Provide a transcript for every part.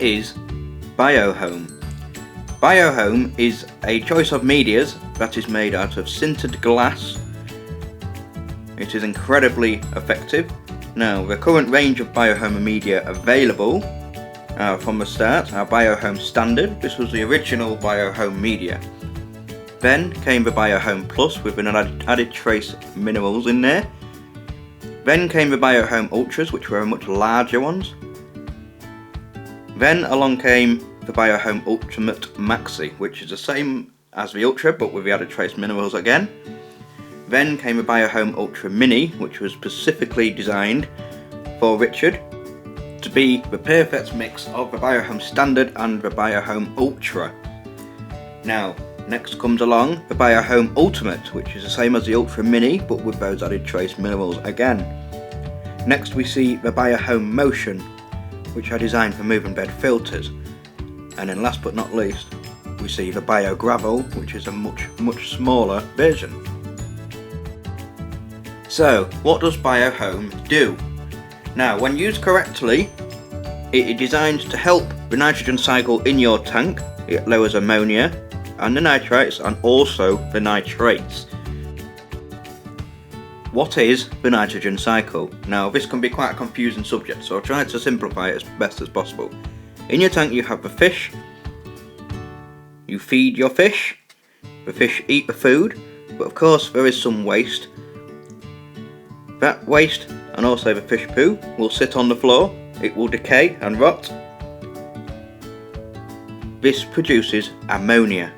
is Biohome. Biohome is a choice of medias that is made out of sintered glass. It is incredibly effective. Now, the current range of Biohome media available from the start are Biohome Standard. This was the original Biohome media. Then came the Biohome Plus with an added trace minerals in there. Then came the Biohome Ultras, which were much larger ones. Then along came the Biohome Ultimate Maxi, which is the same as the Ultra but with the added trace minerals again. Then came the Biohome Ultra Mini, which was specifically designed for Richard to be the perfect mix of the Biohome Standard and the Biohome Ultra. Now, next comes along the Biohome Ultimate, which is the same as the Ultra Mini but with those added trace minerals again. Next we see the Biohome Motion, which are designed for moving bed filters. And then last but not least, we see the Bio Gravel, which is a much smaller version. So, what does Biohome do? Now, when used correctly, it is designed to help the nitrogen cycle in your tank. It lowers ammonia and the nitrites and also the nitrates. What is the nitrogen cycle? Now, this can be quite a confusing subject, so I'll try to simplify it as best as possible. In your tank you have the fish. You feed your fish. The fish eat the food, but of course there is some waste. That waste and also the fish poo will sit on the floor. It will decay and rot. This produces ammonia,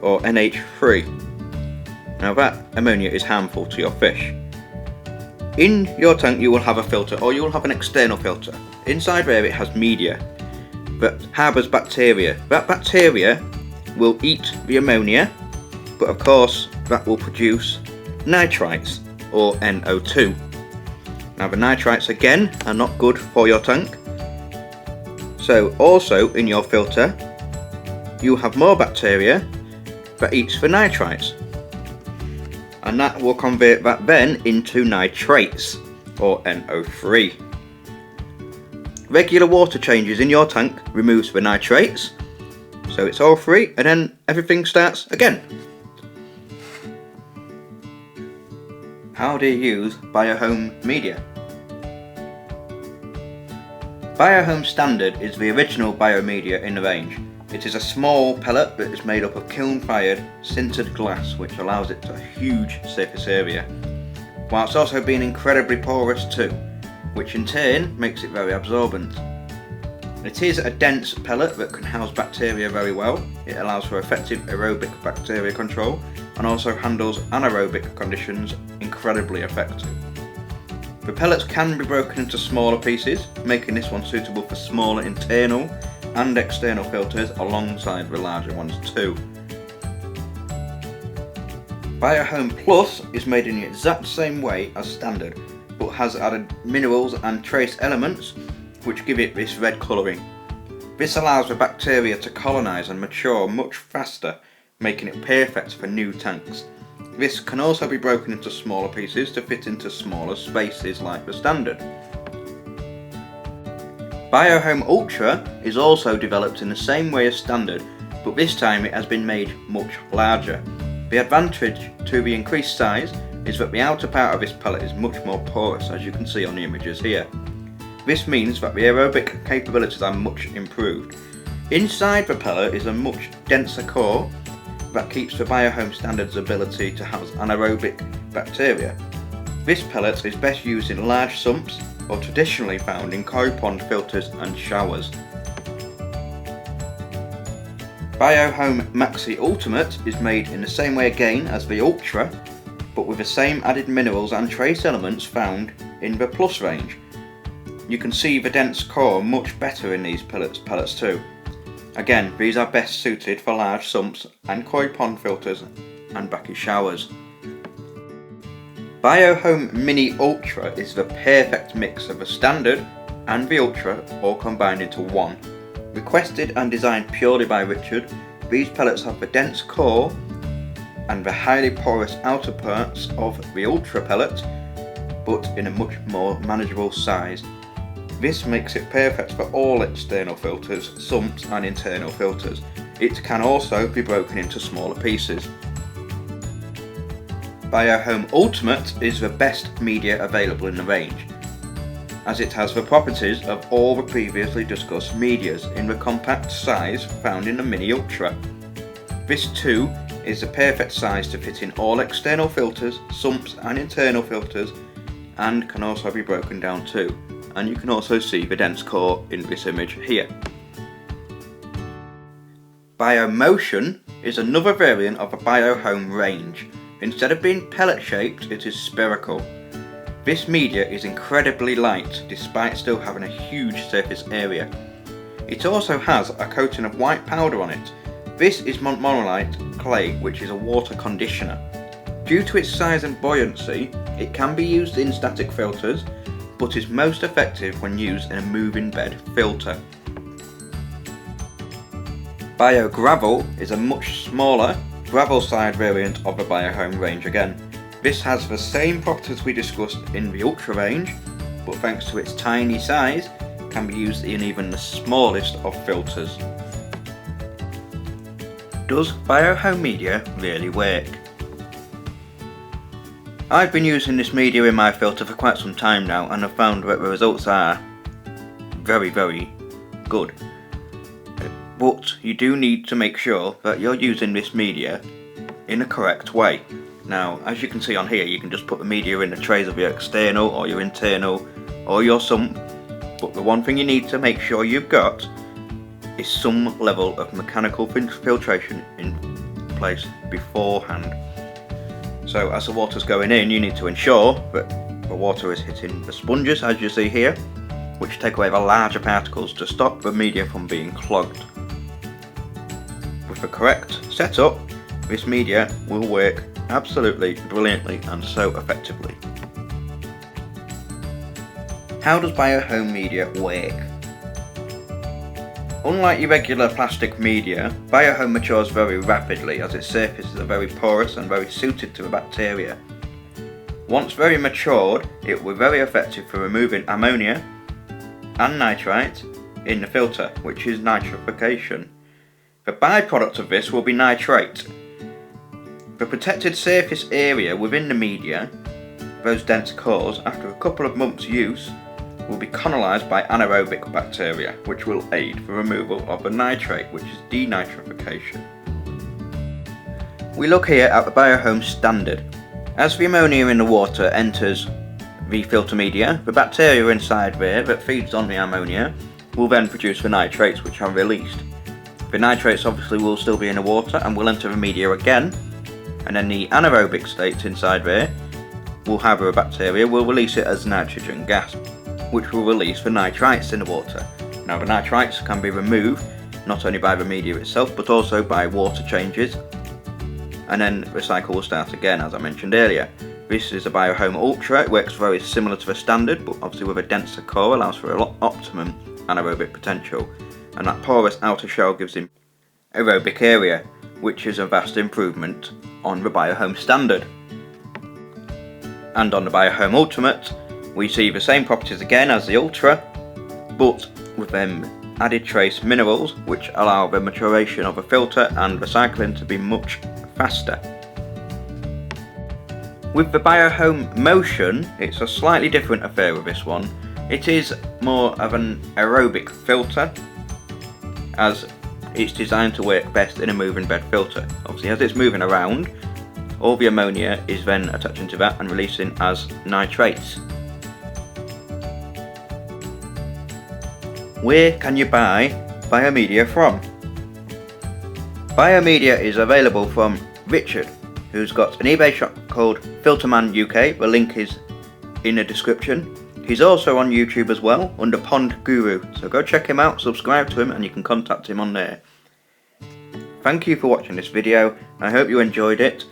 or NH3. Now that ammonia is harmful to your fish. In your tank you will have a filter, or you will have an external filter. Inside there it has media that harbours bacteria. That bacteria will eat the ammonia, but of course that will produce nitrites, or NO2. Now the nitrites again are not good for your tank. So also in your filter you have more bacteria that eats the nitrites, and that will convert that then into nitrates, or NO3. Regular water changes in your tank removes the nitrates, so it's all free, and then everything starts again. How do you use Biohome media? Biohome Standard is the original biomedia in the range. It is a small pellet that is made up of kiln-fired sintered glass, which allows it to a huge surface area, whilst also being incredibly porous too, which in turn makes it very absorbent. It is a dense pellet that can house bacteria very well. It allows for effective aerobic bacteria control and also handles anaerobic conditions incredibly effective. The pellets can be broken into smaller pieces, making this one suitable for smaller internal and external filters alongside the larger ones too. Biohome Plus is made in the exact same way as Standard, but has added minerals and trace elements which give it this red colouring. This allows the bacteria to colonise and mature much faster, making it perfect for new tanks. This can also be broken into smaller pieces to fit into smaller spaces like the Standard. Biohome Ultra is also developed in the same way as Standard, but this time it has been made much larger. The advantage to the increased size is that the outer part of this pellet is much more porous, as you can see on the images here. This means that the aerobic capabilities are much improved. Inside the pellet is a much denser core that keeps the Biohome Standard's ability to house anaerobic bacteria. This pellet is best used in large sumps or traditionally found in koi pond filters and showers. Biohome Maxi Ultimate is made in the same way again as the Ultra, but with the same added minerals and trace elements found in the Plus range. You can see the dense core much better in these pellets too. Again, these are best suited for large sumps and koi pond filters and backy showers. Biohome Mini Ultra is the perfect mix of the Standard and the Ultra all combined into one. Requested and designed purely by Richard, these pellets have the dense core and the highly porous outer parts of the Ultra pellet, but in a much more manageable size. This makes it perfect for all external filters, sumps and internal filters. It can also be broken into smaller pieces. Biohome Ultimate is the best media available in the range, as it has the properties of all the previously discussed medias in the compact size found in the Mini Ultra. This too is the perfect size to fit in all external filters, sumps and internal filters, and can also be broken down too. And you can also see the dense core in this image here. Biomotion is another variant of the Biohome range. Instead of being pellet shaped, it is spherical. This media is incredibly light despite still having a huge surface area. It also has a coating of white powder on it. This is monolite clay, which is a water conditioner. Due to its size and buoyancy, it can be used in static filters, but is most effective when used in a moving bed filter. Biogravel is a much smaller gravel side variant of the Biohome range again. This has the same properties we discussed in the Ultra range, but thanks to its tiny size, can be used in even the smallest of filters. Does Biohome media really work? I've been using this media in my filter for quite some time now, and I've found that the results are very good. But you do need to make sure that you're using this media in the correct way. Now, as you can see on here, you can just put the media in the trays of your external or your internal or your sump, but the one thing you need to make sure you've got is some level of mechanical filtration in place beforehand. So as the water's going in, you need to ensure that the water is hitting the sponges, as you see here, which take away the larger particles to stop the media from being clogged. With the correct setup, this media will work absolutely brilliantly and so effectively. How does Biohome media work? Unlike your regular plastic media, Biohome matures very rapidly as its surfaces are very porous and very suited to the bacteria. Once very matured, it will be very effective for removing ammonia and nitrite in the filter, which is nitrification. The byproduct of this will be nitrate. The protected surface area within the media, those dense cores, after a couple of months' use, will be colonized by anaerobic bacteria, which will aid the removal of the nitrate, which is denitrification. We look here at the Biohome standard. As the ammonia in the water enters the filter media, the bacteria inside there that feeds on the ammonia will then produce the nitrates, which are released. The nitrates obviously will still be in the water and will enter the media again, and then the anaerobic state inside there will have the bacteria will release it as nitrogen gas, which will release the nitrites in the water. Now the nitrites can be removed not only by the media itself but also by water changes, and then the cycle will start again, as I mentioned earlier. This is a Biohome Ultra. It works very similar to the standard, but obviously with a denser core, allows for an optimum anaerobic potential, and that porous outer shell gives him aerobic area, which is a vast improvement on the Biohome standard. And on the Biohome Ultimate, we see the same properties again as the Ultra, but with them added trace minerals which allow the maturation of a filter and recycling to be much faster. With the Biohome Motion, it's a slightly different affair with this one. It is more of an aerobic filter, as it's designed to work best in a moving bed filter. Obviously, as it's moving around, all the ammonia is then attaching to that and releasing as nitrates. Where can you buy Biomedia from? Biomedia is available from Richard, who's got an eBay shop called Filterman UK. The link is in the description. He's also on YouTube as well under Pond Guru, so go check him out, subscribe to him, and you can contact him on there. Thank you for watching this video. I hope you enjoyed it.